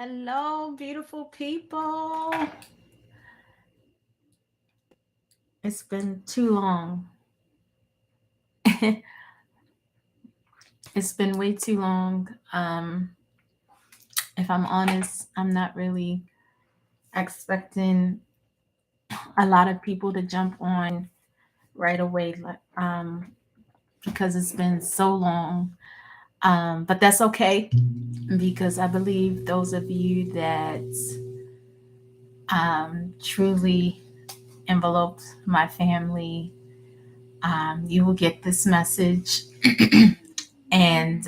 Hello, beautiful people. It's been too long. It's been way too long. If I'm honest, I'm not really expecting a lot of people to jump on right away, because it's been so long. But that's okay because I believe those of you that truly enveloped my family, you will get this message. And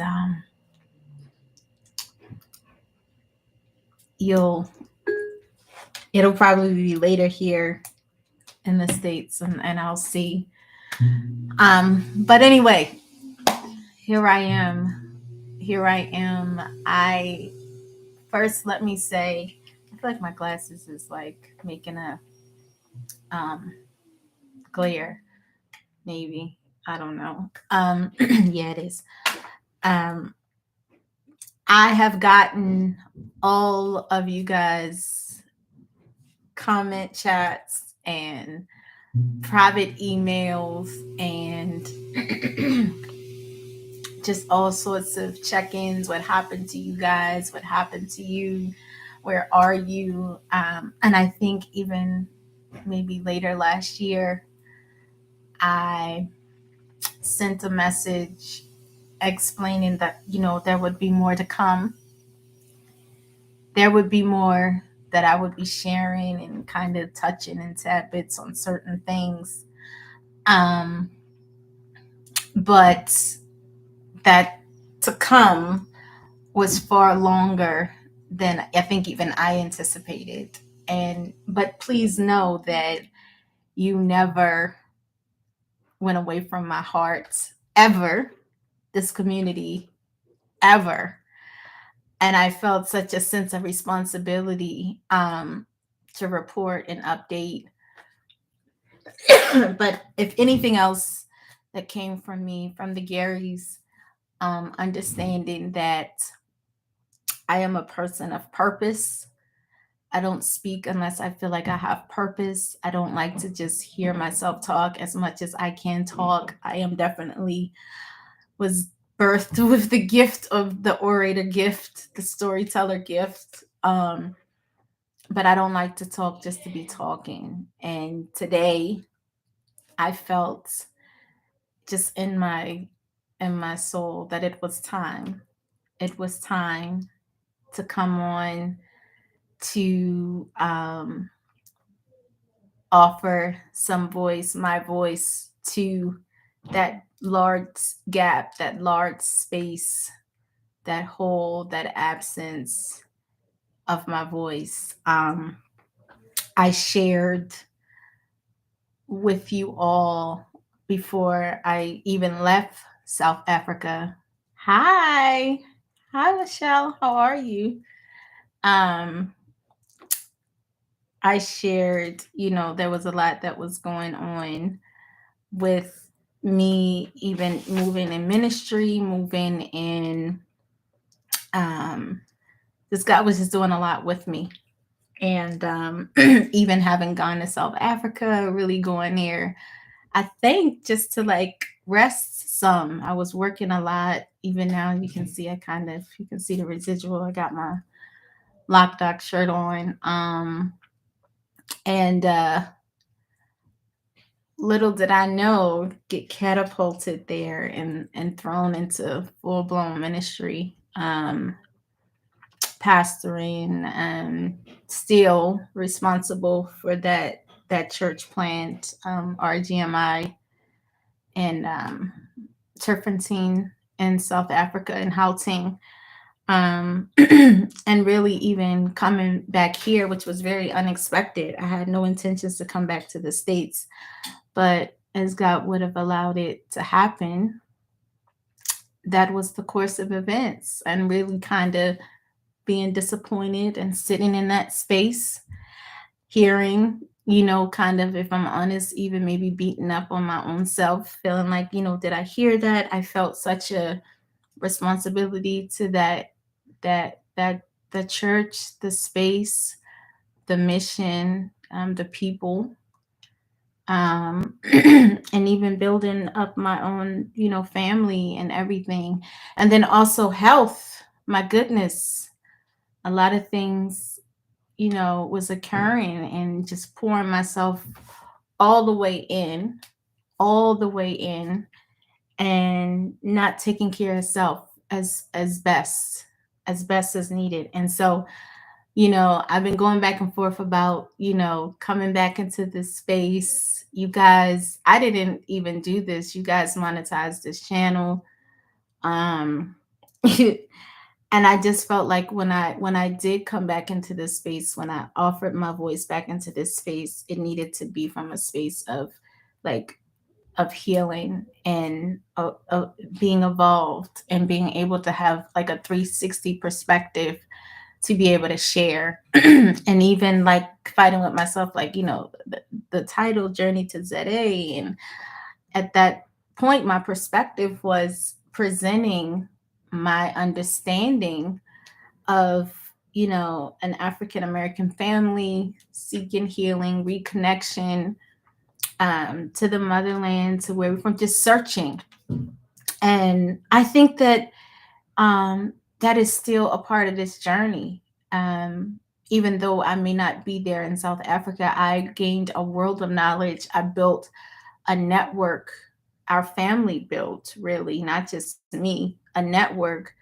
you'll it'll probably be later here in the States, and I'll see. But anyway, here I am. Here I am. I first let me say, I feel like my glasses is like making a glare, maybe. I don't know. Yeah, it is. Um, I have gotten all of you guys comment chats and private emails and just all sorts of check-ins. What happened to you guys? What happened to you? Where are you? And I think even maybe later last year, I sent a message explaining that, there would be more to come. There would be more that I would be sharing and kind of touching in tad bits on certain things. Um, but that to come was far longer than I think even I anticipated. And but please know that you never went away from my heart ever, this community ever. And I felt such a sense of responsibility to report and update. But if anything else that came from me, from the Garys, understanding that I am a person of purpose. I don't speak unless I feel like I have purpose. I don't like to just hear myself talk as much as I can talk. I am definitely was birthed with the gift of the orator gift, the storyteller gift. But I don't like to talk just to be talking. And today I felt just in my soul that it was time. It was time to come on to offer some voice, my voice, to that large gap, that large space, that hole, that absence of my voice. I shared with you all before I even left South Africa. Hi. Hi, Michelle. How are you? Um, I shared, there was a lot that was going on with me, even moving in ministry, moving in, um, this God was just doing a lot with me. And even having gone to South Africa, really going there, I think just to like rest some. I was working a lot. Even now, you can see the residual. I got my lock shirt on. And little did I know, get catapulted there and thrown into full blown ministry, pastoring, and still responsible for that church plant, RGMI, and Turfentine in South Africa and Houting. And really even coming back here, which was very unexpected. I had no intentions to come back to the States, but as God would have allowed it to happen, that was the course of events, and really kind of being disappointed and sitting in that space, hearing, kind of, if I'm honest, even maybe beating up on my own self, feeling like, did I hear that? I felt such a responsibility to that the church, the space, the mission, the people, and even building up my own, family and everything. And then also health. My goodness, a lot of things, was occurring, and just pouring myself all the way in, all the way in, and not taking care of self as best as needed. And so, I've been going back and forth about, coming back into this space. You guys, I didn't even do this. You guys monetized this channel. Um and I just felt like when I did come back into this space, when I offered my voice back into this space, it needed to be from a space of, like, of healing, and being evolved, and being able to have like a 360 perspective to be able to share. And even like fighting with myself, like, the title Journey to ZA. And at that point, my perspective was presenting my understanding of, an African American family seeking healing, reconnection, to the motherland, to where we're from, just searching. And I think that, that is still a part of this journey. Even though I may not be there in South Africa, I gained a world of knowledge. I built a network. Our family built, really, not just me, a network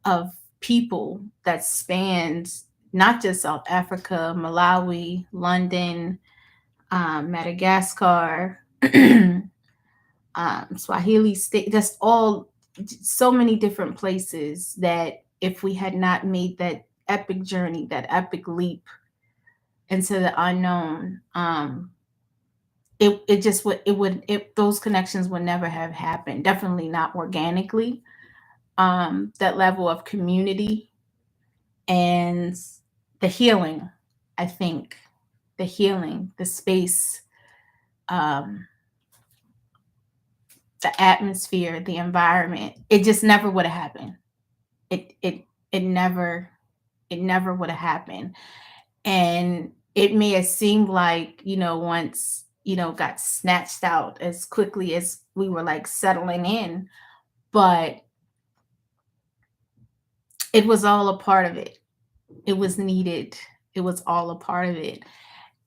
of people that spans not just South Africa, Malawi, London, Madagascar, Swahili state. That's all, so many different places that if we had not made that epic journey, that epic leap into the unknown, it just would it would it those connections would never have happened. Definitely not organically. That level of community and the healing, I think, the healing, the space, um, the atmosphere, the environment, it just never would have happened. It never, would have happened. And it may have seemed like, once, got snatched out as quickly as we were like settling in, but it was all a part of it. It was needed. It was all a part of it.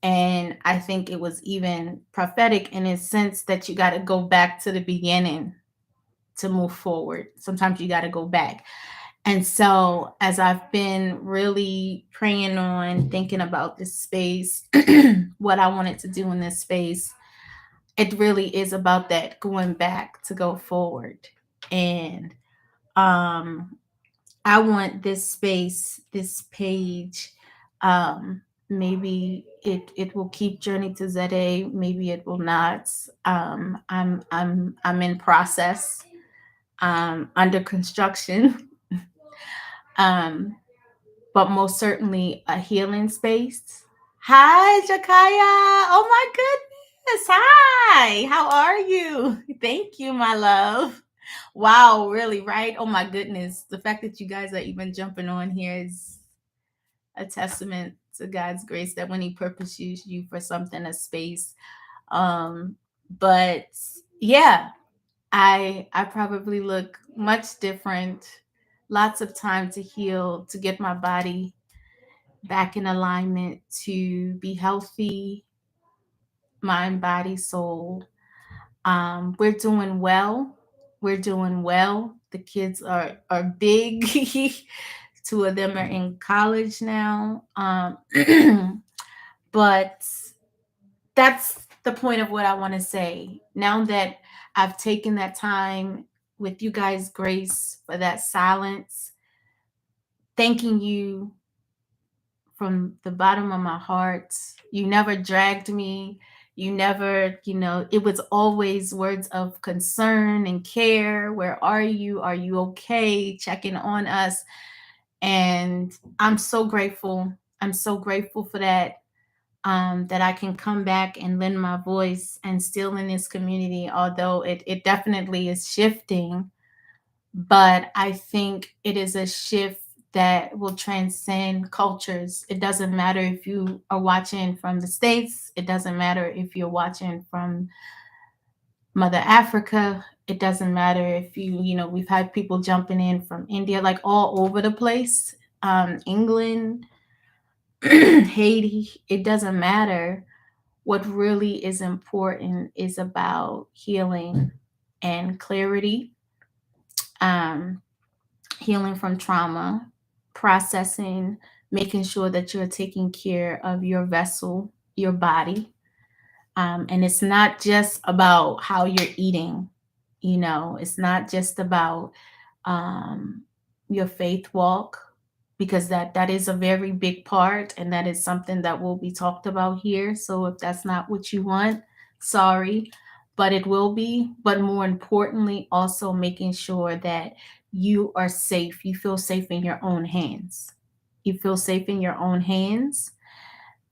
And I think it was even prophetic in a sense that you got to go back to the beginning to move forward. Sometimes you got to go back. And so, as I've been really praying on, thinking about this space, what I wanted to do in this space, it really is about that, going back to go forward. And um, I want this space, this page, maybe it will keep Journey to ZA, maybe it will not. I'm in process, under construction. um, but most certainly a healing space. Hi, Jakaya. Oh my goodness. Hi. How are you? Thank you, my love. Wow, really, right? Oh my goodness. The fact that you guys are even jumping on here is a testament to God's grace, that when He purposes you for something, a space. Um, but yeah, I probably look much different. Lots of time to heal, to get my body back in alignment, to be healthy, mind, body, soul. We're doing well. We're doing well. The kids are big. Two of them are in college now. But that's the point of what I want to say. Now that I've taken that time with you guys, grace, for that silence, thanking you from the bottom of my heart. You never dragged me. You never, it was always words of concern and care. Where are you? Are you okay? Checking on us. And I'm so grateful. I'm so grateful for that. That I can come back and lend my voice, and still in this community, although it definitely is shifting. But I think it is a shift that will transcend cultures. It doesn't matter if you are watching from the States, it doesn't matter if you're watching from Mother Africa. It doesn't matter if we've had people jumping in from India, like all over the place, England, Haiti. It doesn't matter. What really is important is about healing and clarity, um, healing from trauma, processing, making sure that you're taking care of your vessel, your body. And it's not just about how you're eating, it's not just about um, your faith walk, because that is a very big part, and that is something that will be talked about here. So if that's not what you want, sorry, but it will be. But more importantly, also making sure that you are safe. You feel safe in your own hands. You feel safe in your own hands,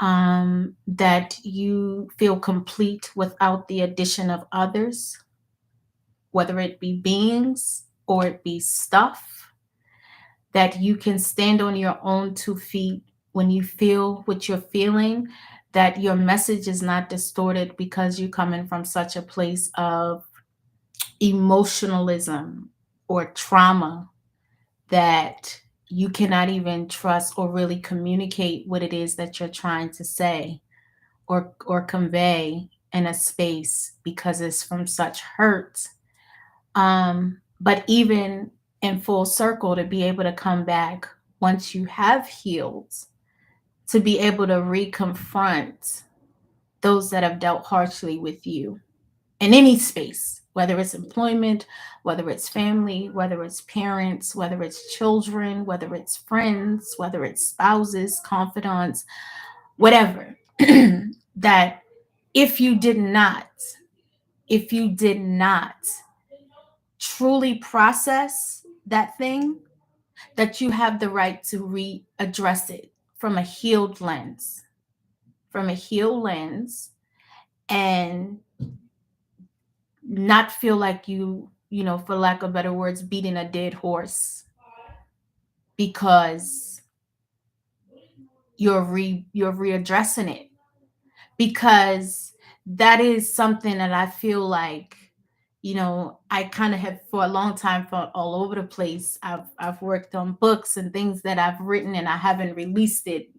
that you feel complete without the addition of others, whether it be beings or it be stuff, that you can stand on your own 2 feet when you feel what you're feeling, that your message is not distorted because you're coming from such a place of emotionalism or trauma that you cannot even trust or really communicate what it is that you're trying to say or convey in a space because it's from such hurt. But even in full circle, to be able to come back once you have healed, to be able to reconfront those that have dealt harshly with you in any space, whether it's employment, whether it's family, whether it's parents, whether it's children, whether it's friends, whether it's spouses, confidants, whatever. That if you did not, if you did not truly process that thing, that you have the right to readdress it from a healed lens, from a healed lens, and not feel like for lack of better words, beating a dead horse because you're readdressing it, because that is something that I feel like, I kind of have for a long time felt all over the place. I've worked on books and things that I've written and I haven't released it,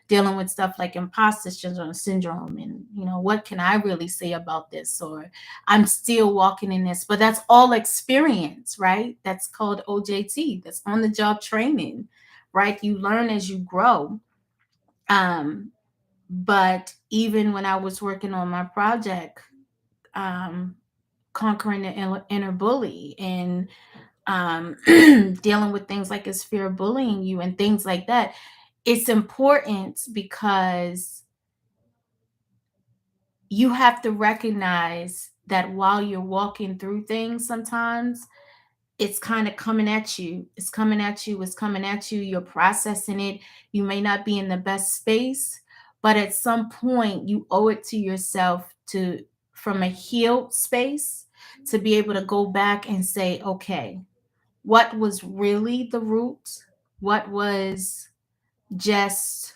dealing with stuff like imposter syndrome, and what can I really say about this, or I'm still walking in this, but that's all experience, right? That's called OJT. That's on the job training, right? You learn as you grow. Um, but even when I was working on my project, um, conquering the inner bully, and dealing with things like his fear of bullying you and things like that, it's important because you have to recognize that while you're walking through things, sometimes it's kind of coming at you. It's coming at you. It's coming at you. You're processing it. You may not be in the best space, but at some point, you owe it to yourself to, from a healed space, to be able to go back and say, okay, what was really the root? What was just,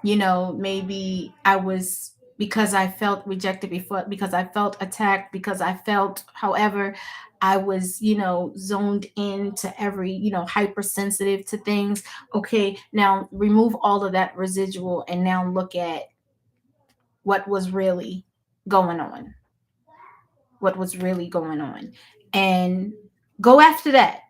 maybe I was, because I felt rejected before, because I felt attacked, because I felt, however, I was, zoned into every, hypersensitive to things. Okay, now remove all of that residual and now look at what was really going on, what was really going on, and go after that.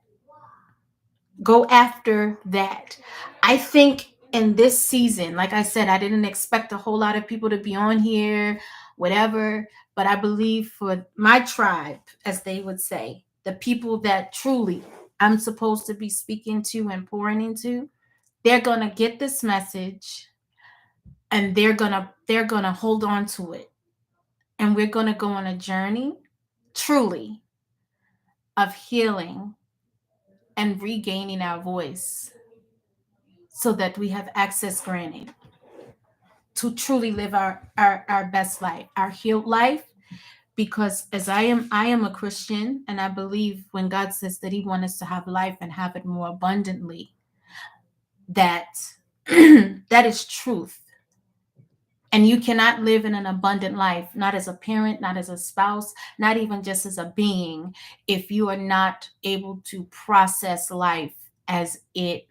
Go after that. I think in this season, like I said, I didn't expect a whole lot of people to be on here, whatever, but I believe for my tribe, as they would say, the people that truly I'm supposed to be speaking to and pouring into, they're going to get this message, and they're going to hold on to it. And we're going to go on a journey truly of healing and regaining our voice, so that we have access granted to truly live our best life, our healed life, because as I am a Christian, and I believe when God says that he wants us to have life and have it more abundantly, that that is truth. And you cannot live in an abundant life, not as a parent, not as a spouse, not even just as a being, if you are not able to process life as it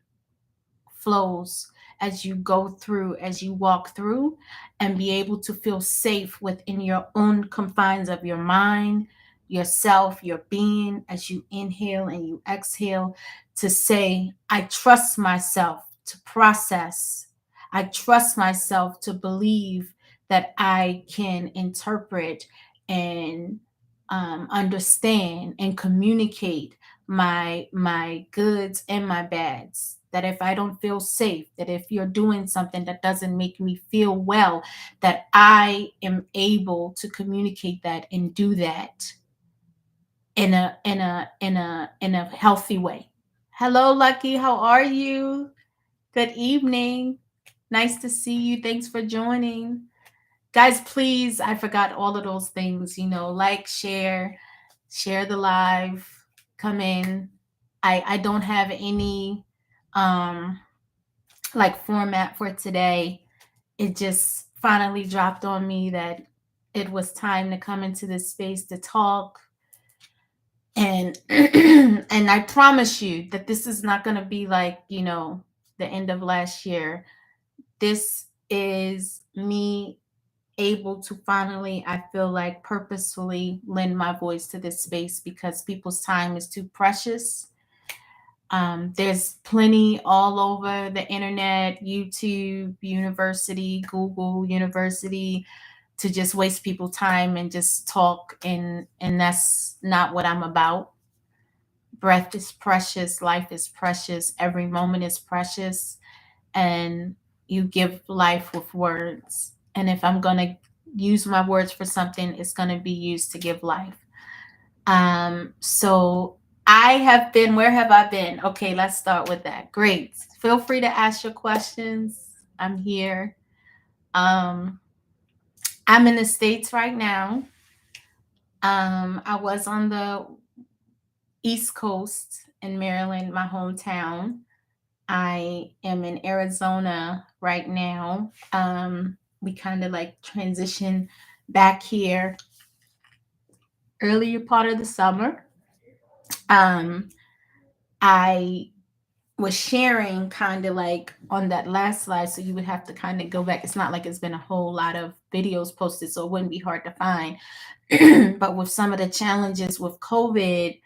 flows, as you go through, as you walk through, and be able to feel safe within your own confines of your mind, yourself, your being, as you inhale and you exhale, to say, I trust myself to process. I trust myself to believe that I can interpret and understand and communicate my goods and my bads. That if I don't feel safe, that if you're doing something that doesn't make me feel well, that I am able to communicate that and do that in a healthy way. Hello, Lucky. How are you? Good evening. Nice to see you. Thanks for joining. Guys, please, I forgot all of those things, like, share the live, come in. I don't have any um like format for today. It just finally dropped on me that it was time to come into this space to talk. And and I promise you that this is not going to be like, the end of last year. This is me able to finally, I feel like, purposefully lend my voice to this space because people's time is too precious. There's plenty all over the internet, YouTube University, Google University, to just waste people time and just talk, and that's not what I'm about. Breath is precious, life is precious, every moment is precious, and you give life with words. And if I'm going to use my words for something, it's going to be used to give life. So I have been, where have I been? Okay, let's start with that. Great. Feel free to ask your questions. I'm here. Um, I'm in the States right now. I was on the East Coast in Maryland, my hometown. I am in Arizona right now. We kind of like transition back here earlier part of the summer. Um, I was sharing kind of like on that last slide, so you would have to kind of go back. It's not like it's been a whole lot of videos posted, so it wouldn't be hard to find. But with some of the challenges with COVID,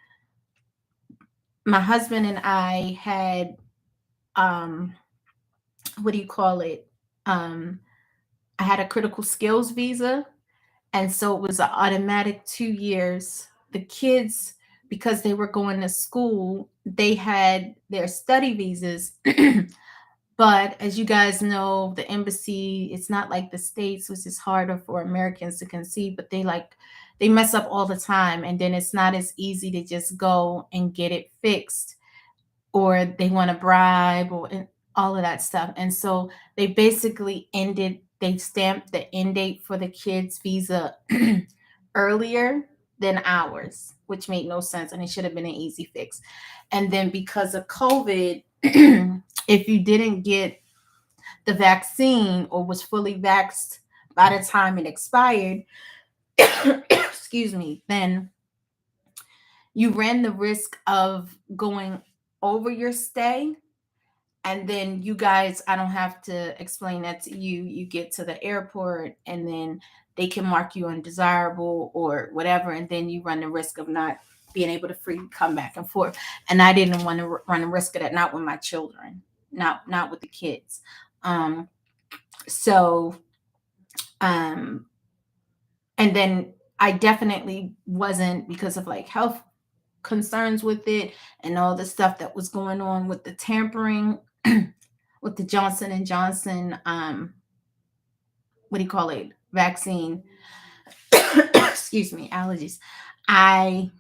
my husband and I had what do you call it? Um, I had a critical skills visa, and so it was an automatic 2 years. The kids, because they were going to school, they had their study visas. But as you guys know, the embassy, it's not like the States, which is harder for Americans to conceive, but they mess up all the time. And then it's not as easy to just go and get it fixed, or they want to bribe, or all of that stuff. And so they stamped the end date for the kids' visa earlier than ours, which made no sense. And it should have been an easy fix. And then because of COVID, if you didn't get the vaccine or was fully vaxxed by the time it expired, excuse me, then you ran the risk of going over your stay. And then you guys, I don't have to explain that to you. You get to the airport and then they can mark you undesirable or whatever. And then you run the risk of not being able to freely come back and forth. And I didn't want to run the risk of that, not with my children, not with the kids. Um, so, um, and then I definitely wasn't, because of like health concerns with it and all the stuff that was going on with the tampering with the Johnson and Johnson, what do you call it, vaccine. Excuse me, allergies. I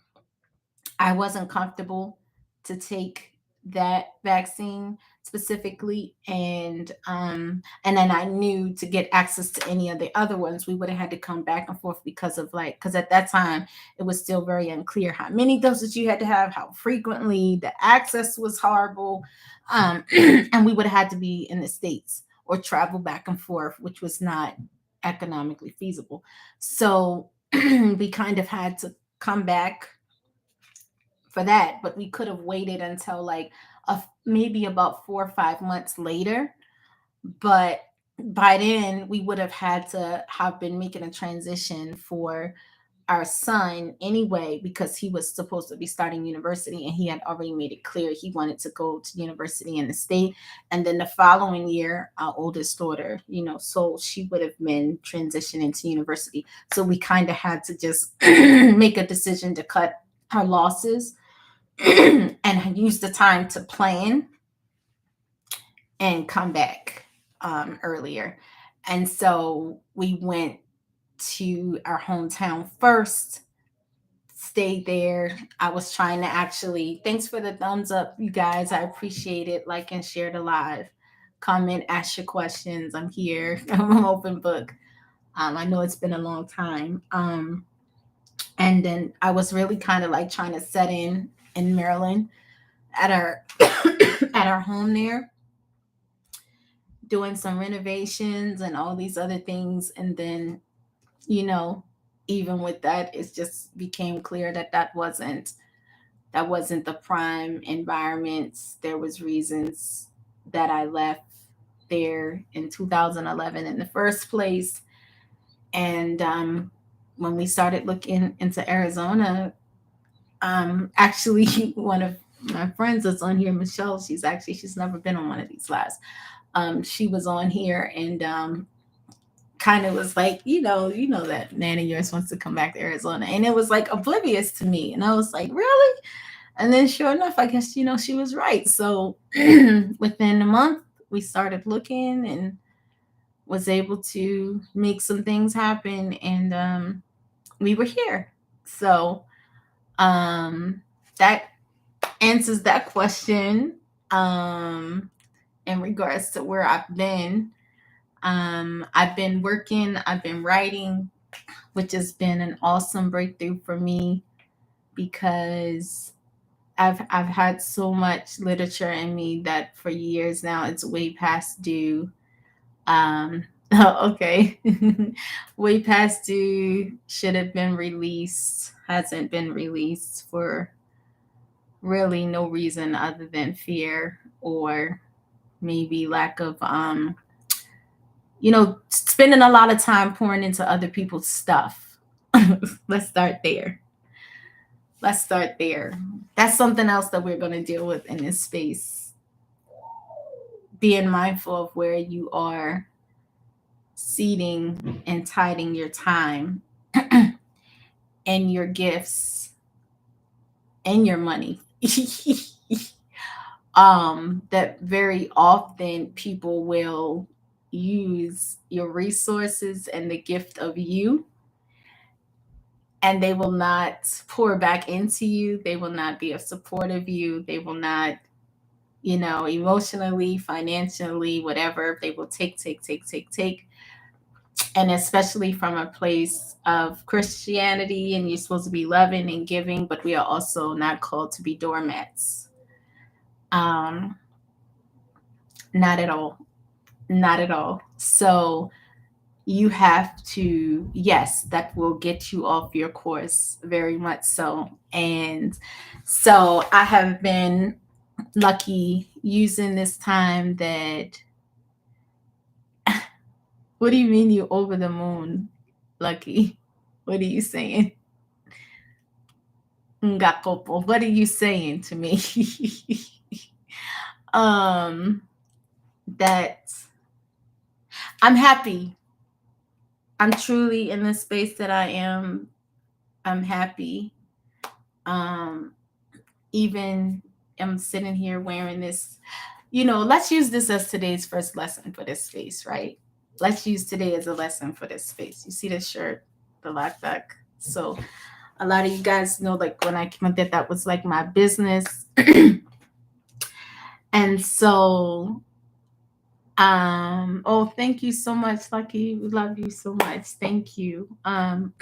I wasn't comfortable to take that vaccine specifically, and then I knew to get access to any of the other ones we would have had to come back and forth because of like, because at that time it was still very unclear how many doses you had to have, how frequently, the access was horrible, and we would have had to be in the States or travel back and forth, which was not economically feasible. So we kind of had to come back for that, but we could have waited until like maybe about 4 or 5 months later. But by then, we would have had to have been making a transition for our son anyway, because he was supposed to be starting university and he had already made it clear he wanted to go to university in the state. And then the following year, our oldest daughter, so she would have been transitioning to university. So we kind of had to just make a decision to cut our losses and use the time to plan and come back earlier. And so we went to our hometown first, stayed there. I was trying to actually, thanks for the thumbs up, you guys. I appreciate it. Like and share the live. Comment, ask your questions. I'm here. I'm an open book. I know it's been a long time. And then I was really kind of like trying to set in Maryland at our at our home there, doing some renovations and all these other things. And then, you know, even with that, it just became clear that that wasn't the prime environment. There was reasons that I left there in 2011 in the first place. And when we started looking into Arizona, actually, one of my friends that's on here, Michelle, she's never been on one of these lives. She was on here and kind of was like, that Nana yours wants to come back to Arizona, and it was like oblivious to me, and I was like, really? And then sure enough, I guess she was right. So within a month, we started looking and was able to make some things happen, and we were here. So that answers that question in regards to where I've been. I've been working, I've been writing, which has been an awesome breakthrough for me because I've had so much literature in me that for years now it's way past due. Okay. Way past due, should have been released, hasn't been released for really no reason other than fear or maybe lack of spending a lot of time pouring into other people's stuff. Let's start there. Let's start there. That's something else that we're going to deal with in this space. Being mindful of where you are seeding and tiding your time and your gifts and your money. That very often people will use your resources and the gift of you, and they will not pour back into you. They will not be a support of you. They will not, emotionally, financially, whatever. They will take, take, take, take, take. And especially from a place of Christianity, and you're supposed to be loving and giving, but we are also not called to be doormats. Um, Not at all. Not at all. So you have to, yes, that will get you off your course, very much so. And so I have been lucky using this time that, what do you mean you over the moon, lucky? What are you saying? Ngakopo, what are you saying to me? um, that I'm happy. I'm truly in the space that I am. I'm happy. Um, Even I'm sitting here wearing this, let's use this as today's first lesson for this space, right? Let's use today as a lesson for this space. You see this shirt, the lockback. So a lot of you guys know, like when I came up that was like my business. And so, oh, thank you so much, Lucky. We love you so much. Thank you. I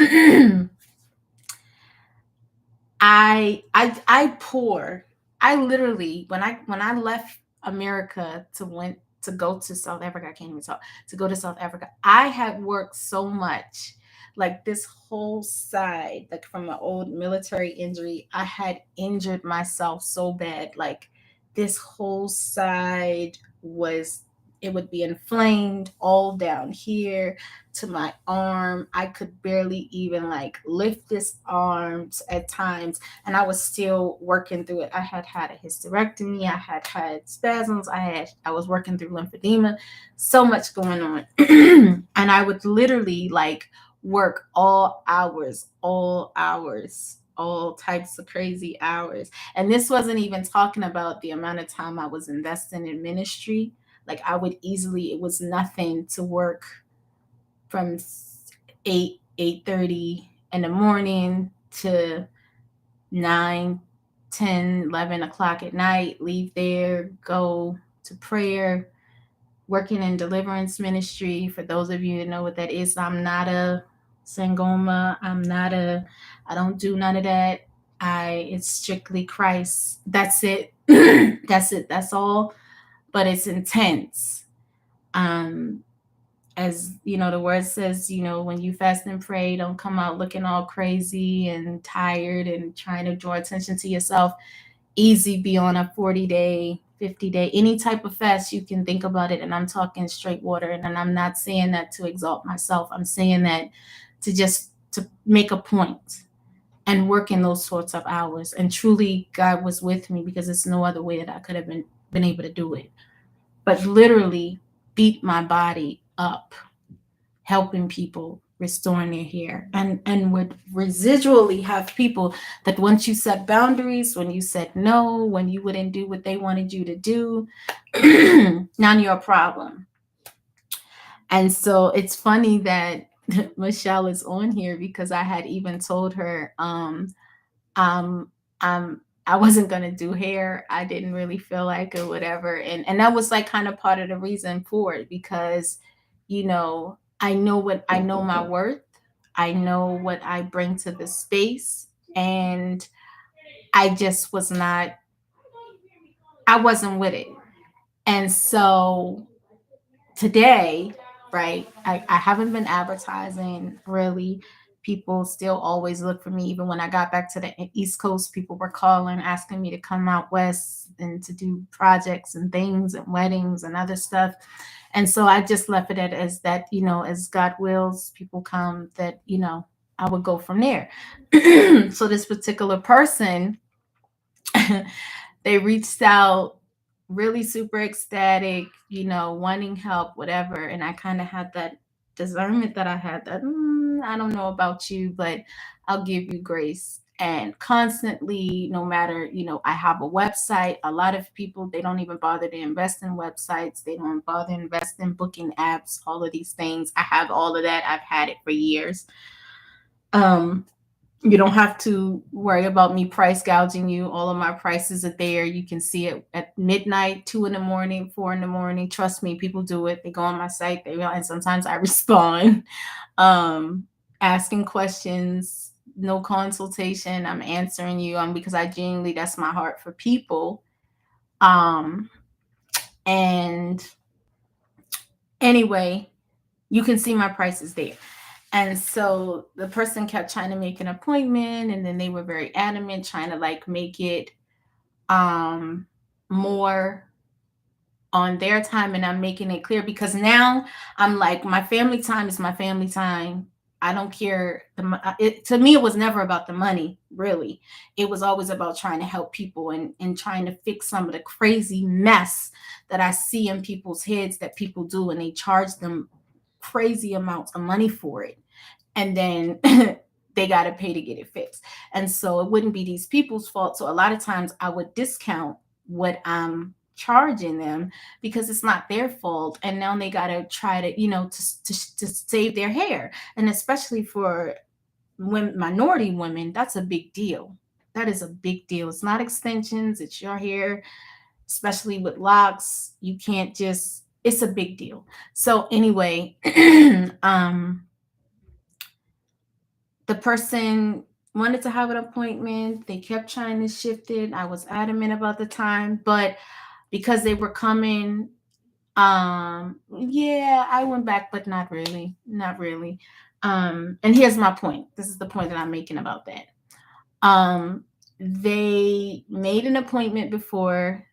pour. I literally, when I left America to go to South Africa, I can't even talk, to go to South Africa. I had worked so much, like this whole side, like from an old military injury. I had injured myself so bad, like this whole side was, it would be inflamed all down here to my arm. I could barely even like lift this arms at times, and I was still working through it. I had had a hysterectomy, I had had spasms, I was working through lymphedema, so much going on. And I would literally like work all hours, all types of crazy hours. And this wasn't even talking about the amount of time I was investing in ministry. Like I would easily, it was nothing to work from 8:30 in the morning to 9, 10, 11 o'clock at night, leave there, go to prayer, working in deliverance ministry. For those of you that know what that is, I'm not a sangoma. I don't do none of that. It's strictly Christ. That's it. That's it. That's all. But it's intense. Um, as you know, the word says, when you fast and pray, don't come out looking all crazy and tired and trying to draw attention to yourself. Easy be on a 40-day, 50-day, any type of fast you can think about it. And I'm talking straight water. And I'm not saying that to exalt myself. I'm saying that to make a point and work in those sorts of hours. And truly, God was with me, because there's no other way that I could have been able to do it. But literally beat my body up, helping people, restoring their hair, and would residually have people that once you set boundaries, when you said no, when you wouldn't do what they wanted you to do, now you're a problem. And so it's funny that Michelle is on here, because I had even told her um I wasn't gonna do hair. I didn't really feel like it, whatever. And that was like kind of part of the reason for it, because I know my worth. I know what I bring to the space. And I just I wasn't with it. And so today, right, I haven't been advertising really. People still always look for me. Even when I got back to the East Coast, people were calling, asking me to come out west and to do projects and things and weddings and other stuff. And so I just left it at as that, as God wills, people come, that, I would go from there. So this particular person, they reached out, really super ecstatic, wanting help, whatever. And I kind of had that discernment, that I had that, I don't know about you, but I'll give you grace. And constantly, no matter, I have a website. A lot of people, they don't even bother to invest in websites. They don't bother to invest in booking apps, all of these things. I have all of that. I've had it for years. Um, you don't have to worry about me price gouging you. All of my prices are there. You can see it at midnight, 2 in the morning, 4 in the morning. Trust me, people do it. They go on my site. And sometimes I respond, um, asking questions. No consultation. I'm answering you. Because I genuinely, that's my heart for people. And anyway, you can see my prices there. And so the person kept trying to make an appointment, and then they were very adamant, trying to like make it more on their time. And I'm making it clear, because now I'm like, my family time is my family time. I don't care. To me, it was never about the money, really. It was always about trying to help people, and trying to fix some of the crazy mess that I see in people's heads that people do, and they charge them crazy amounts of money for it. And then they got to pay to get it fixed. And so it wouldn't be these people's fault. So a lot of times I would discount what I'm charging them, because it's not their fault. And now they got to try to, to save their hair. And especially for women, minority women, that's a big deal. That is a big deal. It's not extensions, it's your hair. especially with locks. You can't just, it's a big deal. So anyway, the person wanted to have an appointment. They kept trying to shift it. I was adamant about the time, but because they were coming, yeah, I went back, but not really. Not really. And here's my point. This is the point that I'm making about that. Um, they made an appointment before.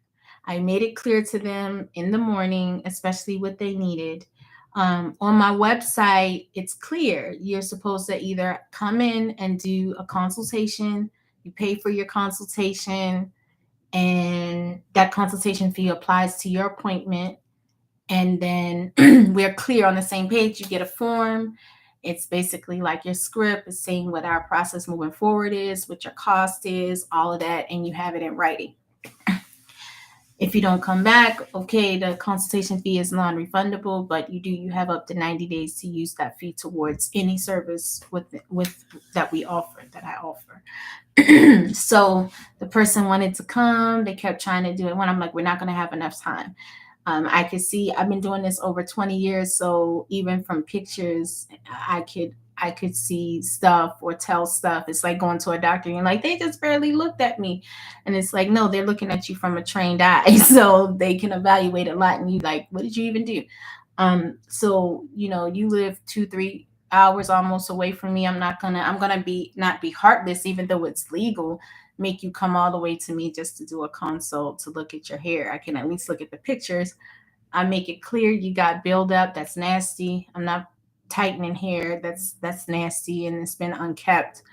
I made it clear to them in the morning, especially what they needed. On my website, it's clear. You're supposed to either come in and do a consultation, you pay for your consultation, and that consultation fee applies to your appointment. And then we're clear on the same page. You get a form. It's basically like your script. It's saying what our process moving forward is, what your cost is, all of that, and you have it in writing. If you don't come back, okay, the consultation fee is non-refundable, but you have up to 90 days to use that fee towards any service with that we offer, that I offer. So the person wanted to come. They kept trying to do it. When I'm like, we're not going to have enough time. I could see I've been doing this over 20 years, so even from pictures, I could see stuff or tell stuff. It's like going to a doctor and like they just barely looked at me, and it's like no, they're looking at you from a trained eye, so they can evaluate a lot. And you like, what did you even do? So you live 2-3 hours almost away from me. I'm gonna be not be heartless, even though it's legal, make you come all the way to me just to do a consult to look at your hair. I can at least look at the pictures. I make it clear you got buildup. That's nasty. I'm not tightening hair. That's nasty and it's been unkept.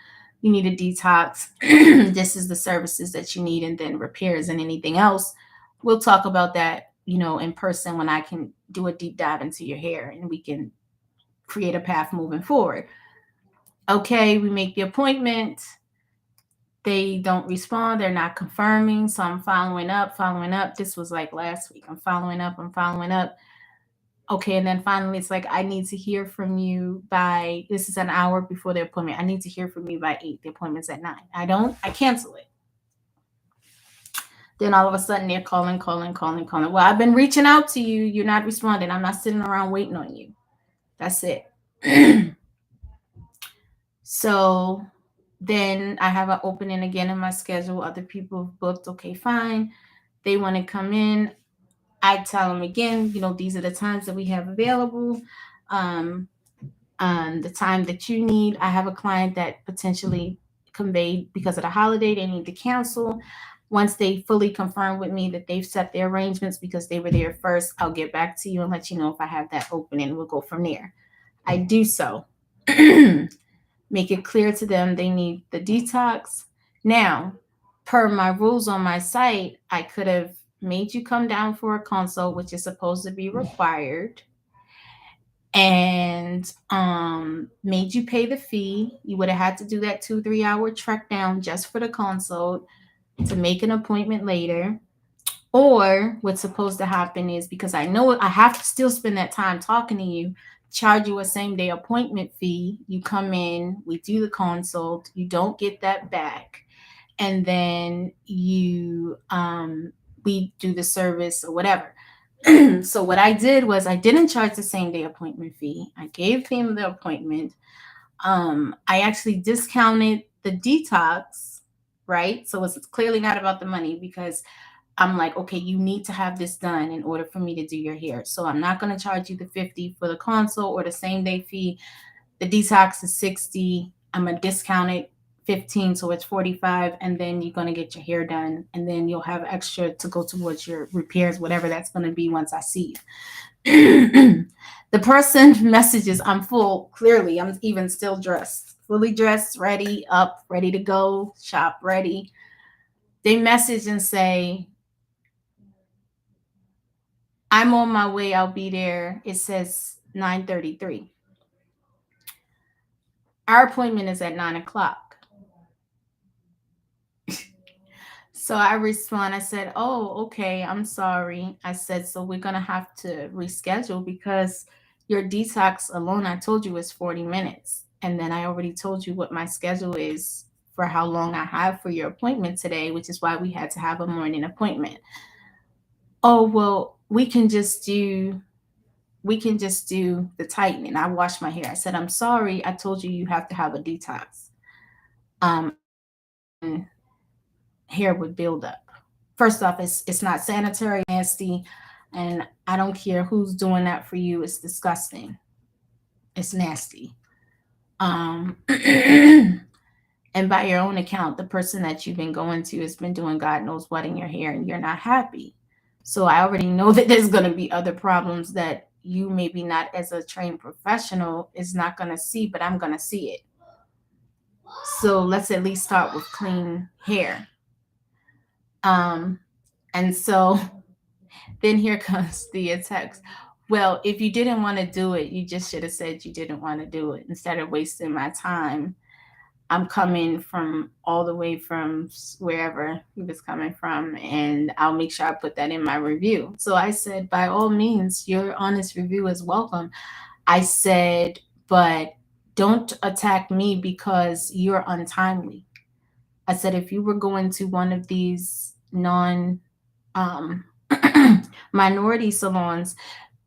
You need a detox. This is the services that you need, and then repairs and anything else. We'll talk about that, in person when I can do a deep dive into your hair and we can create a path moving forward. Okay, we make the appointment. They don't respond. They're not confirming. So I'm following up, following up. This was like last week. I'm following up, I'm following up. Okay. And then finally, it's like, I need to hear from you by, this is an hour before the appointment. I need to hear from you by 8. The appointment's at 9. I cancel it. Then all of a sudden they're calling, calling, calling, calling. Well, I've been reaching out to you. You're not responding. I'm not sitting around waiting on you. That's it. So then I have an opening again in my schedule. Other people have booked. Okay, fine. They want to come in. I tell them again, these are the times that we have available. Um, the time that you need. I have a client that potentially conveyed because of the holiday, they need to cancel. Once they fully confirm with me that they've set their arrangements because they were there first, I'll get back to you and let you know if I have that opening. We'll go from there. I do so. Make it clear to them they need the detox. Now, per my rules on my site, I could have made you come down for a consult, which is supposed to be required, and made you pay the fee. You would have had to do that 2-3 hour trek down just for the consult to make an appointment later. Or what's supposed to happen is, because I know I have to still spend that time talking to you, charge you a same day appointment fee. You come in, we do the consult, you don't get that back. And then we do the service or whatever. So what I did was I didn't charge the same day appointment fee. I gave him the appointment. I actually discounted the detox, right? So it's clearly not about the money, because I'm like, okay, you need to have this done in order for me to do your hair. So I'm not going to charge you the 50 for the consult or the same day fee. The detox is 60. I'm going to discount it 15, so it's 45, and then you're going to get your hair done, and then you'll have extra to go towards your repairs, whatever that's going to be once I see you. The person messages, I'm full, clearly, I'm even still dressed, fully dressed, ready, up, ready to go, shop ready. They message and say, I'm on my way, I'll be there. It says 9:33. Our appointment is at 9 o'clock. So I respond, I said, oh, okay, I'm sorry. I said, so we're going to have to reschedule because your detox alone, I told you, is 40 minutes. And then I already told you what my schedule is for how long I have for your appointment today, which is why we had to have a morning appointment. Oh, well, we can just do the tightening. I washed my hair. I said, I'm sorry. I told you you have to have a detox. And hair would build up. First off, it's not sanitary, nasty, and I don't care who's doing that for you. It's disgusting. It's nasty. And by your own account, the person that you've been going to has been doing God knows what in your hair, and you're not happy. So I already know that there's going to be other problems that you maybe not as a trained professional is not going to see, but I'm going to see it. So let's at least start with clean hair. Um, and so then here comes the text. Well, if you didn't want to do it, you just should have said you didn't want to do it instead of wasting my time. I'm coming from all the way from wherever he was coming from, and I'll make sure I put that in my review. So I said, by all means, your honest review is welcome. I said, but don't attack me because you're untimely. I said, if you were going to one of these non um, minority salons,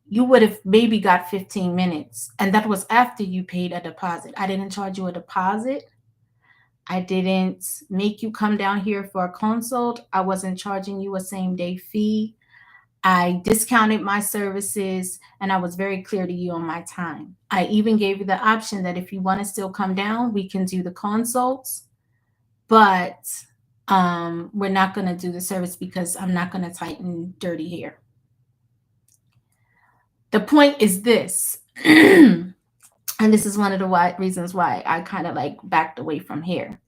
you would have maybe got 15 minutes. And that was after you paid a deposit. I didn't charge you a deposit. I didn't make you come down here for a consult. I wasn't charging you a same day fee. I discounted my services and I was very clear to you on my time. I even gave you the option that if you want to still come down, we can do the consults, but we're not going to do the service because I'm not going to tighten dirty hair. The point is this, and this is one of the reasons why I kind of like backed away from hair,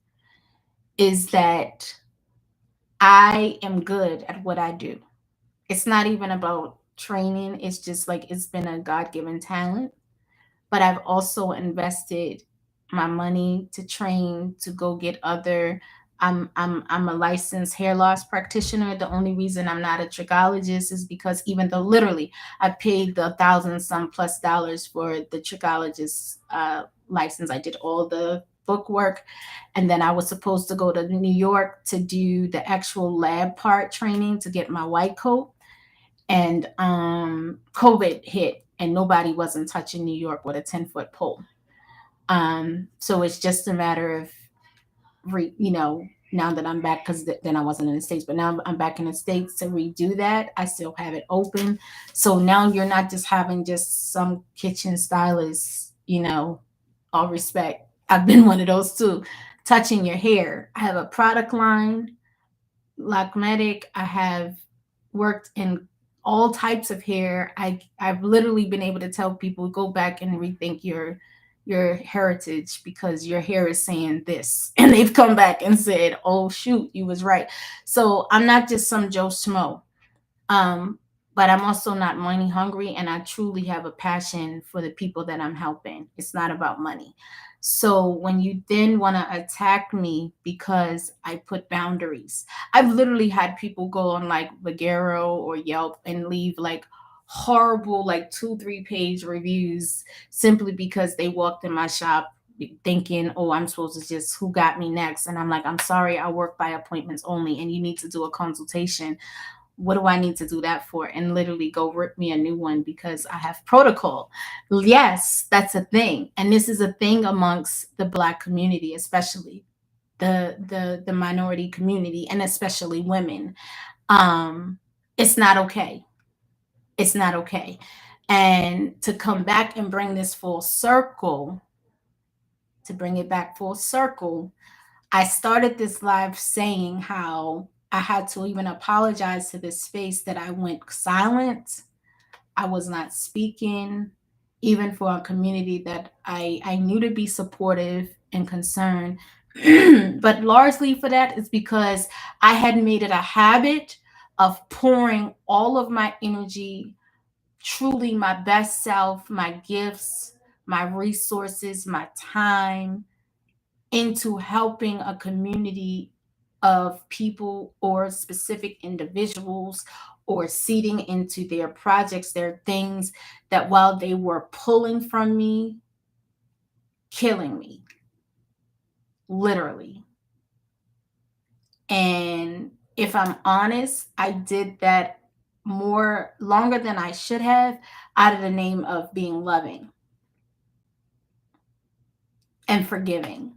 is that I am good at what I do. It's not even about training, it's just like it's been a God given talent. But I've also invested my money to train to go get other. I'm a licensed hair loss practitioner. The only reason I'm not a trichologist is because even though literally I paid the thousand some plus dollars for the trichologist license, I did all the book work, and then I was supposed to go to New York to do the actual lab part training to get my white coat, and COVID hit and nobody wasn't touching New York with a 10-foot pole. So it's just a matter of now that I'm back, because then I wasn't in the States, but now I'm back in the States to redo that. I still have it open. So now you're not just having just some kitchen stylist, all respect. I've been one of those too, touching your hair. I have a product line, Lockmatic. I have worked in all types of hair. I've literally been able to tell people, go back and rethink your heritage because your hair is saying this, and they've come back and said, oh shoot, you was right. So I'm not just some Joe Schmo. um but I'm also not money hungry, and I truly have a passion for the people that I'm helping. It's not about money. So when you then want to attack me because I put boundaries, I've literally had people go on like Vagero or Yelp and leave like horrible, like 2-3 page reviews simply because they walked in my shop thinking, oh, I'm supposed to just who got me next. And I'm like, I'm sorry, I work by appointments only, and you need to do a consultation. What do I need to do that for? And literally go rip me a new one because I have protocol. Yes, that's a thing. And this is a thing amongst the Black community, especially the minority community, and especially women. It's not okay. It's not okay. And to come back and bring this full circle, to bring it back full circle, I started this live saying how I had to even apologize to this space that I went silent. I was not speaking, even for a community that I knew to be supportive and concerned. But largely for that is because I had made it a habit of pouring all of my energy, truly my best self, my gifts, my resources, my time, into helping a community of people or specific individuals, or seeding into their projects, their things that while they were pulling from me, killing me, literally. And if I'm honest, I did that more longer than I should have out of the name of being loving and forgiving.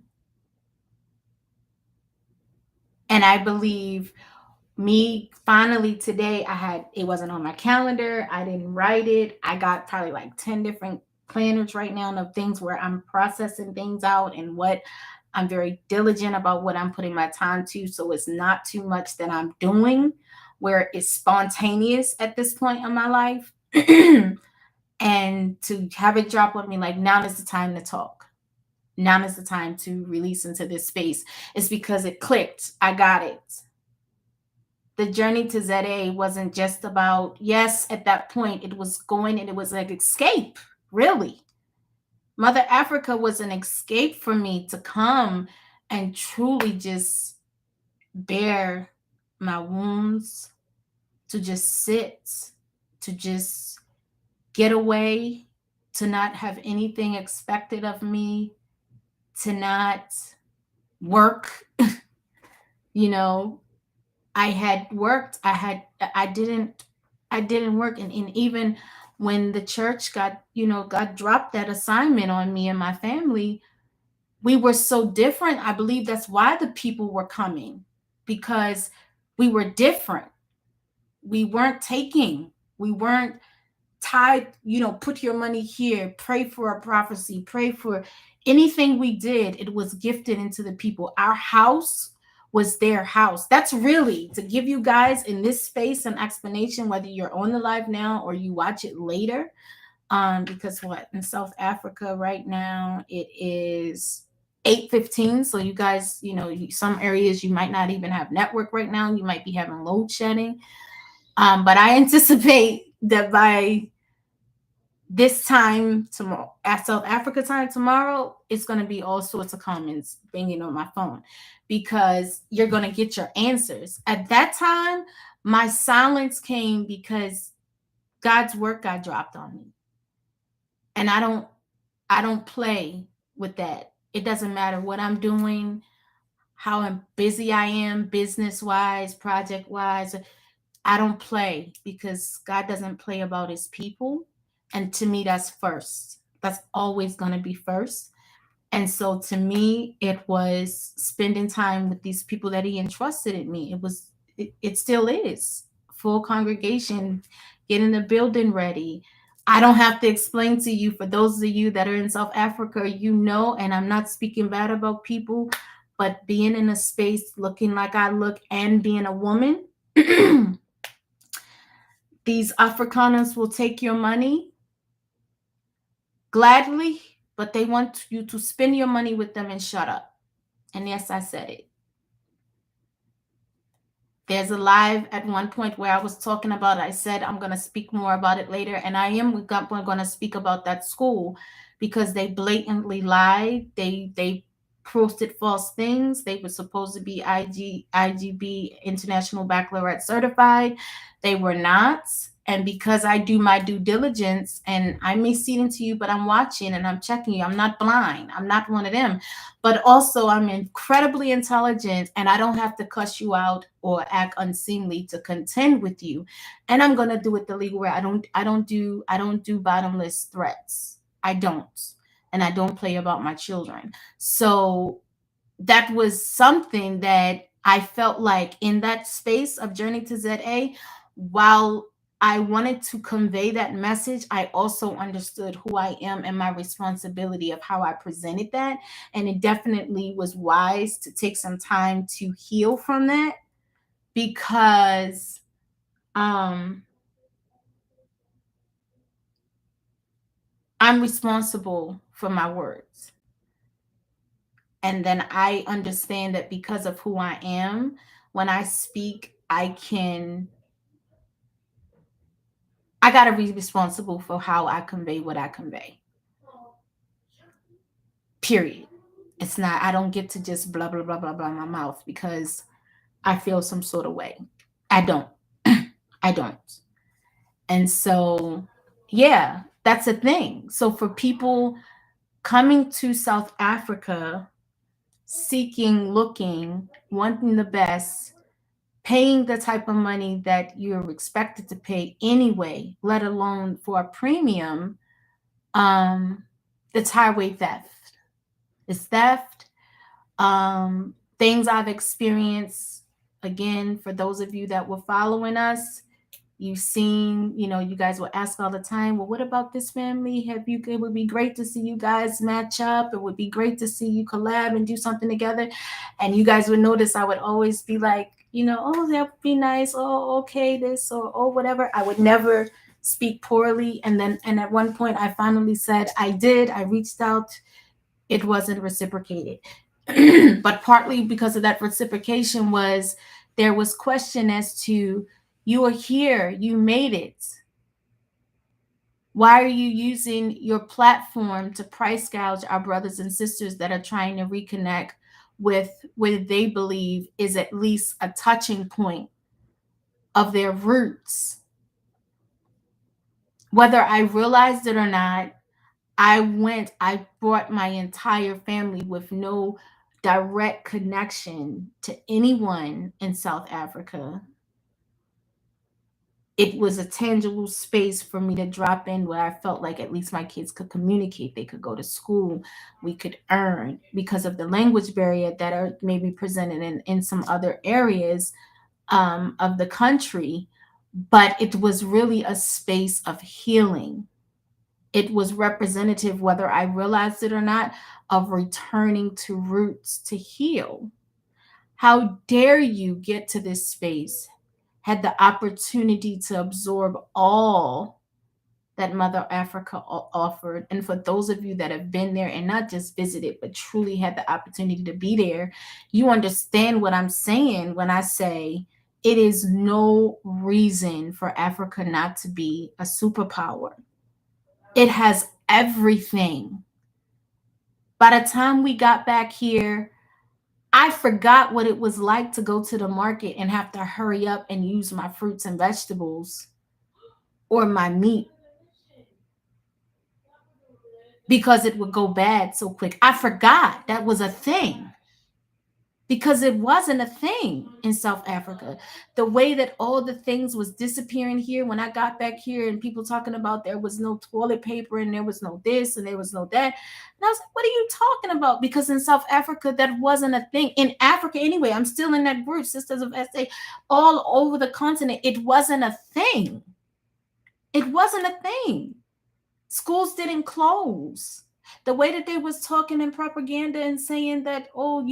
And I believe me finally today, it wasn't on my calendar. I didn't write it. I got probably like 10 different planners right now of things where I'm processing things out and what I'm very diligent about what I'm putting my time to. So it's not too much that I'm doing where it's spontaneous at this point in my life. And to have it drop on me like, now is the time to talk. Now is the time to release into this space. It's because it clicked. I got it. The journey to ZA wasn't just about, yes, at that point it was going and it was like escape, really. Mother Africa was an escape for me to come and truly just bear my wounds, to just sit, to just get away, to not have anything expected of me, to not work. You know, I had worked, I didn't work. And even when the church God dropped that assignment on me and my family, we were so different. I believe that's why the people were coming, because we were different. We weren't taking, we weren't tied, put your money here, pray for a prophecy, pray for anything we did. It was gifted into the people. Our house was their house. That's really to give you guys in this space an explanation, whether you're on the live now or you watch it later. Because what in South Africa right now it is 8:15. So you guys, some areas you might not even have network right now. You might be having load shedding. But I anticipate that by this time tomorrow, at South Africa time tomorrow, it's going to be all sorts of comments banging on my phone, because you're going to get your answers. At that time, my silence came because God's work got dropped on me. And I don't play with that. It doesn't matter what I'm doing, how busy I am, business wise, project wise. I don't play, because God doesn't play about his people. And to me, that's first. That's always going to be first. And so to me, it was spending time with these people that he entrusted in me. It still is full congregation, getting the building ready. I don't have to explain to you, for those of you that are in South Africa, and I'm not speaking bad about people, but being in a space looking like I look and being a woman, these Afrikaners will take your money gladly, but they want you to spend your money with them and shut up. And yes, I said it. There's a live at one point where I was talking about, I said I'm going to speak more about it later. And I am going to speak about that school, because they blatantly lied. They posted false things. They were supposed to be IGB International Baccalaureate certified. They were not. And because I do my due diligence, and I may see into you, but I'm watching and I'm checking you. I'm not blind. I'm not one of them. But also, I'm incredibly intelligent, and I don't have to cuss you out or act unseemly to contend with you. And I'm gonna do it the legal way. I don't do bottomless threats. I don't. And I don't play about my children. So that was something that I felt like in that space of Journey to ZA, while I wanted to convey that message, I also understood who I am and my responsibility of how I presented that. And it definitely was wise to take some time to heal from that, because I'm responsible for my words. And then I understand that because of who I am, when I speak, I got to be responsible for how I convey what I convey. Period. It's not, I don't get to just blah, blah, blah, blah, blah in my mouth because I feel some sort of way. I don't. I don't. And so, yeah, that's a thing. So for people coming to South Africa, seeking, looking, wanting the best, paying the type of money that you're expected to pay anyway, let alone for a premium, it's highway theft. It's theft. Things I've experienced, again, for those of you that were following us, you've seen, you guys will ask all the time, well, what about this family? It would be great to see you guys match up. It would be great to see you collab and do something together. And you guys would notice I would always be like, oh, that would be nice. Oh, okay, this or oh, whatever. I would never speak poorly. And at one point I finally said I reached out. It wasn't reciprocated. But partly because of that reciprocation there was question as to, you are here, you made it. Why are you using your platform to price gouge our brothers and sisters that are trying to reconnect with what they believe is at least a touching point of their roots? Whether I realized it or not, I brought my entire family with no direct connection to anyone in South Africa. It was a tangible space for me to drop in where I felt like at least my kids could communicate. They could go to school. We could earn, because of the language barrier that are maybe presented in some other areas of the country. But it was really a space of healing. It was representative, whether I realized it or not, of returning to roots to heal. How dare you get to this space, had the opportunity to absorb all that Mother Africa offered. And for those of you that have been there and not just visited, but truly had the opportunity to be there, you understand what I'm saying when I say it is no reason for Africa not to be a superpower. It has everything. By the time we got back here, I forgot what it was like to go to the market and have to hurry up and use my fruits and vegetables or my meat because it would go bad so quick. I forgot that was a thing, because it wasn't a thing in South Africa. The way that all the things was disappearing here when I got back here, and people talking about there was no toilet paper and there was no this and there was no that. And I was like, what are you talking about? Because in South Africa, that wasn't a thing. In Africa, anyway, I'm still in that group, Sisters of SA, all over the continent. It wasn't a thing. It wasn't a thing. Schools didn't close. The way that they was talking in propaganda and saying that, oh,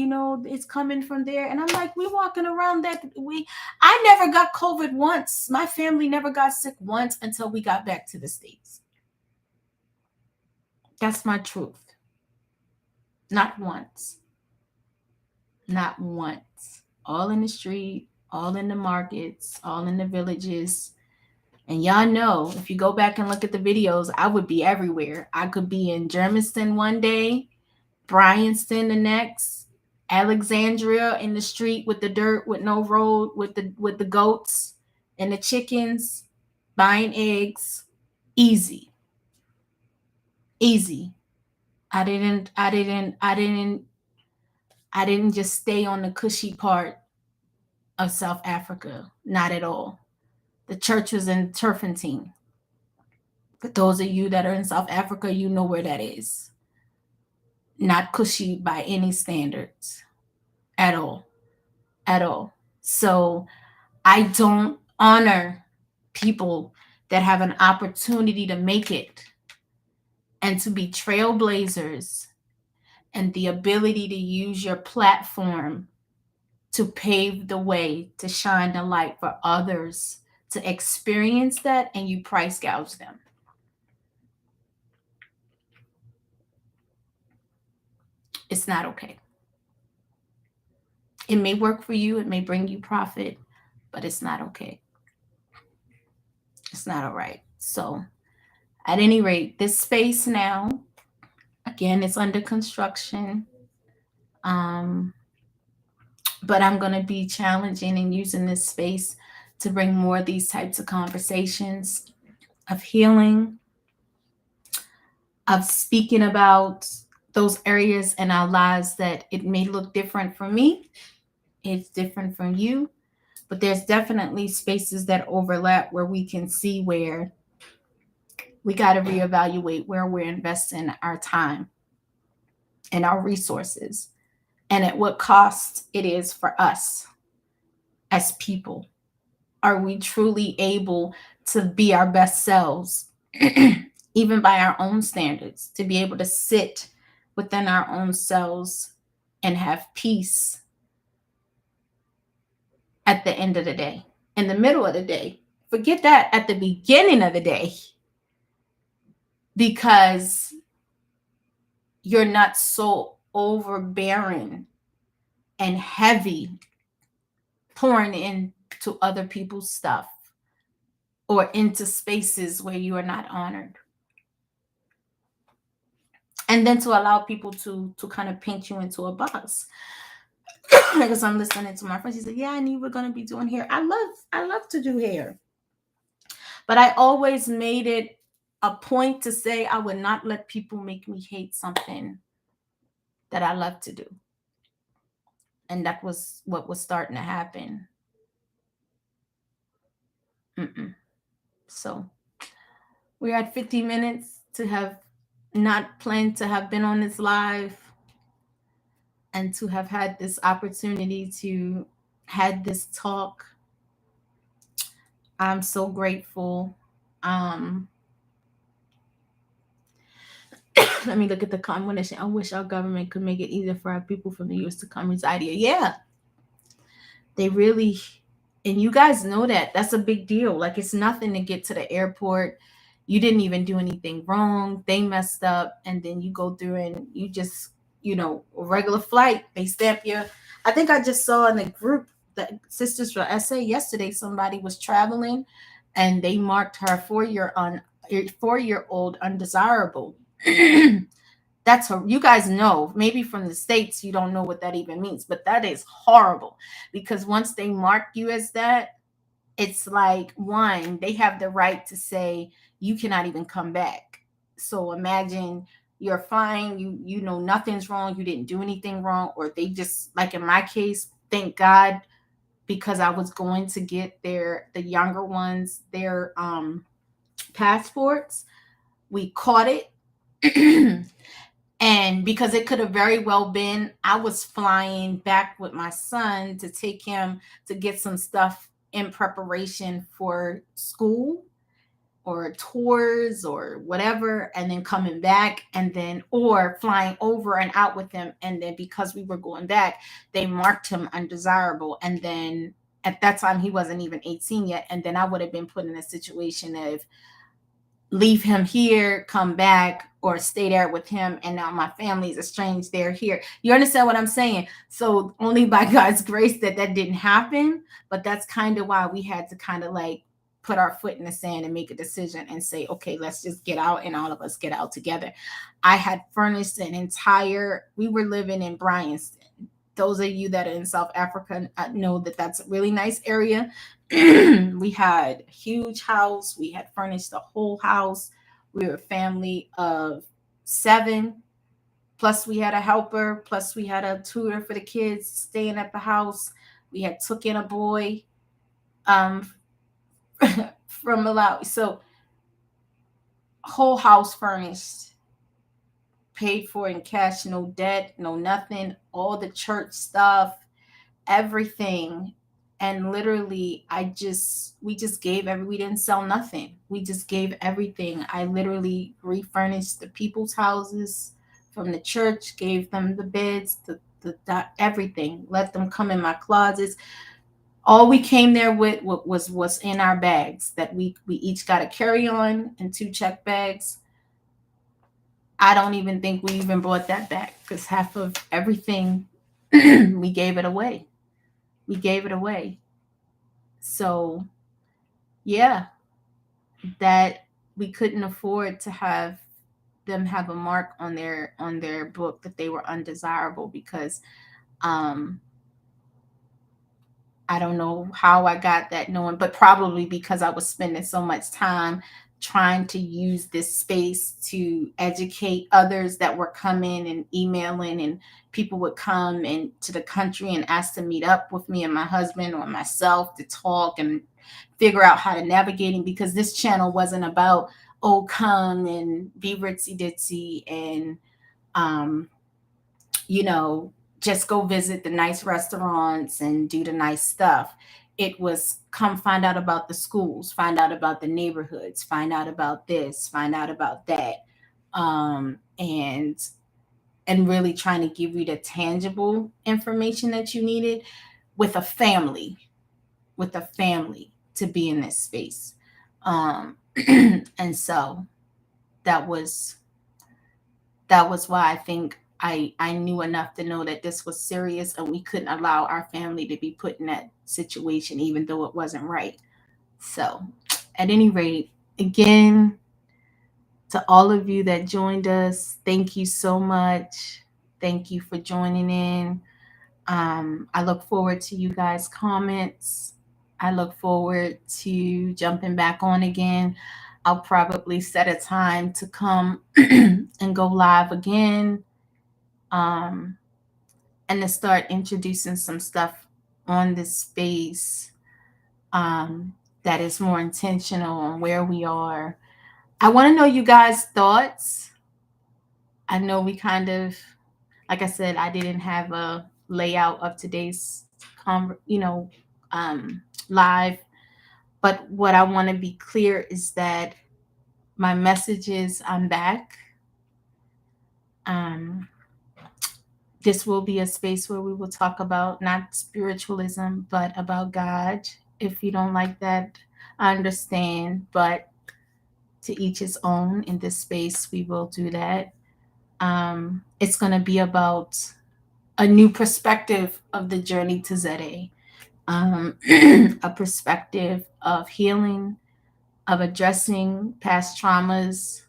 it's coming from there. And I'm like, we walking around I never got COVID once. My family never got sick once until we got back to the States. That's my truth. Not once. Not once. All in the street, all in the markets, all in the villages. And y'all know, if you go back and look at the videos, I would be everywhere. I could be in Germiston one day, Bryanston the next, Alexandria in the street with the dirt, with no road, with the goats and the chickens, buying eggs. Easy. I didn't just stay on the cushy part of South Africa. Not at all. The church was in Turfentine. For those of you that are in South Africa, you know where that is. Not cushy by any standards at all. At all. So I don't honor people that have an opportunity to make it and to be trailblazers and the ability to use your platform to pave the way, to shine the light for others to experience that, and you price gouge them. It's not okay. It may work for you, it may bring you profit, but it's not okay. It's not all right. So at any rate, this space now, again, it's under construction. But I'm going to be challenging and using this space to bring more of these types of conversations of healing, of speaking about those areas in our lives that it may look different from me. It's different from you, But there's definitely spaces that overlap where we can see where we got to reevaluate where we're investing our time and our resources and at what cost it is for us as people. Are we truly able to be our best selves, even by our own standards, to be able to sit within our own selves and have peace at the end of the day, in the middle of the day? Forget that at the beginning of the day, because you're not so overbearing and heavy pouring into other people's stuff or into spaces where you are not honored. And then to allow people to kind of paint you into a box. Because I'm listening to my friends, he said, "Yeah, I knew we are gonna be doing hair. I love to do hair, but I always made it a point to say I would not let people make me hate something that I love to do." And that was what was starting to happen. Mm-mm. So we're at 50 minutes to have not planned to have been on this live and to have had this opportunity to had this talk. I'm so grateful. Um, let me look at the combination. I wish our government could make it easier for our people from the years to come reside here. Yeah, they really, and you guys know that. That's a big deal. Like, it's nothing to get to the airport. You didn't even do anything wrong. They messed up, and then you go through and you just, a regular flight. They stamp you. I think I just saw in the group, the Sisters for SA yesterday, somebody was traveling, and they marked her 4-year-old undesirable. That's her. You guys know, maybe from the States, you don't know what that even means, but that is horrible, because once they mark you as that, it's like, one, they have the right to say you cannot even come back. So imagine you're fine, you know nothing's wrong, you didn't do anything wrong, or they just, like in my case, thank God, because I was going to get the younger ones their passports. We caught it. And because it could have very well been, I was flying back with my son to take him to get some stuff in preparation for school or tours or whatever, and then coming back, and then, or flying over and out with him. And then because we were going back, they marked him undesirable. And then at that time, he wasn't even 18 yet. And then I would have been put in a situation of leave him here, come back, or stay there with him. And now my family's estranged. They're here. You understand what I'm saying? So only by God's grace that didn't happen. But that's kind of why we had to kind of like put our foot in the sand and make a decision and say, okay, let's just get out, and all of us get out together. I had furnished we were living in Bryanston. Those of you that are in South Africa know that that's a really nice area. We had a huge house. We had furnished the whole house. We were a family of 7. Plus, we had a helper. Plus, we had a tutor for the kids staying at the house. We had took in a boy um, from Malawi. So, whole house furnished, paid for in cash, no debt, no nothing. All the church stuff, everything. And literally, we just gave we didn't sell nothing. We just gave everything. I literally refurnished the people's houses from the church, gave them the beds, the everything, let them come in my closets. All we came there with was in our bags that we each got a carry-on and 2 check bags. I don't even think we even brought that back, because half of everything we gave it away. We gave it away. So, yeah, that we couldn't afford to have them have a mark on their book that they were undesirable, because I don't know how I got that knowing, but probably because I was spending so much time trying to use this space to educate others that were coming and emailing, and people would come into the country and ask to meet up with me and my husband or myself to talk and figure out how to navigate it, because this channel wasn't about, oh, come and be ritzy ditzy and um you know, just go visit the nice restaurants and do the nice stuff. It was come find out about the schools, find out about the neighborhoods, find out about this, find out about that. And really trying to give you the tangible information that you needed with a family, to be in this space. And so that was why I think I knew enough to know that this was serious, and we couldn't allow our family to be put in that situation, even though it wasn't right. So, at any rate, again, to all of you that joined us, thank you so much. Thank you for joining in. I look forward to you guys' comments. I look forward to jumping back on again. I'll probably set a time to come and go live again, um, and to start introducing some stuff on this space, um, that is more intentional on where we are. I want to know you guys' thoughts. I know we kind of, like I said, I didn't have a layout of today's, live. But what I want to be clear is that my message is I'm back. Um, this will be a space where we will talk about not spiritualism, but about God. If you don't like that, I understand, but to each his own. In this space, we will do that. It's going to be about a new perspective of the journey to ZA, a perspective of healing, of addressing past traumas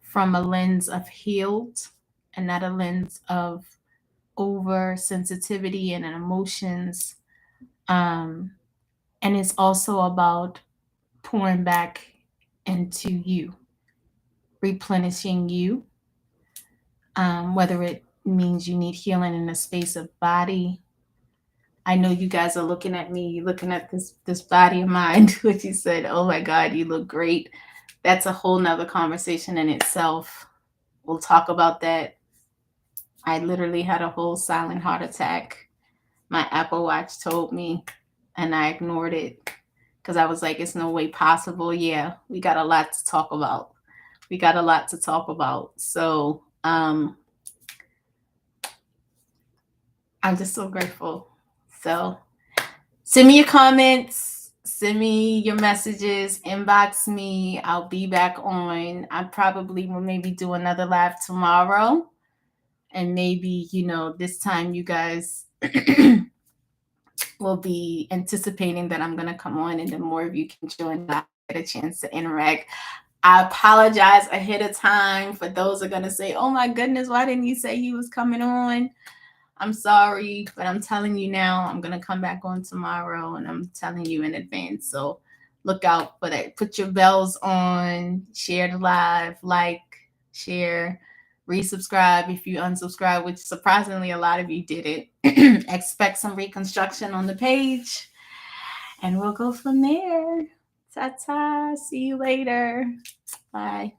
from a lens of healed and not a lens of oversensitivity and emotions. Um, and it's also about pouring back into you, replenishing you, whether it means you need healing in the space of body. I know you guys are looking at me, looking at this body of mine, which you said, oh my God, you look great. That's a whole nother conversation in itself. We'll talk about that. I literally had a whole silent heart attack. My Apple Watch told me, and I ignored it because I was like, it's no way possible. Yeah, we got a lot to talk about. So I'm just so grateful. So send me your comments, send me your messages, inbox me. I'll be back on. I probably will maybe do another live tomorrow. And maybe, this time you guys will be anticipating that I'm going to come on, and then more of you can join, get a chance to interact. I apologize ahead of time for those who are going to say, oh my goodness, why didn't you say he was coming on? I'm sorry, but I'm telling you now, I'm going to come back on tomorrow, and I'm telling you in advance. So look out for that. Put your bells on, share the live, like, share, resubscribe if you unsubscribe, which surprisingly a lot of you did it. Expect some reconstruction on the page, and we'll go from there. Ta-ta. See you later. Bye.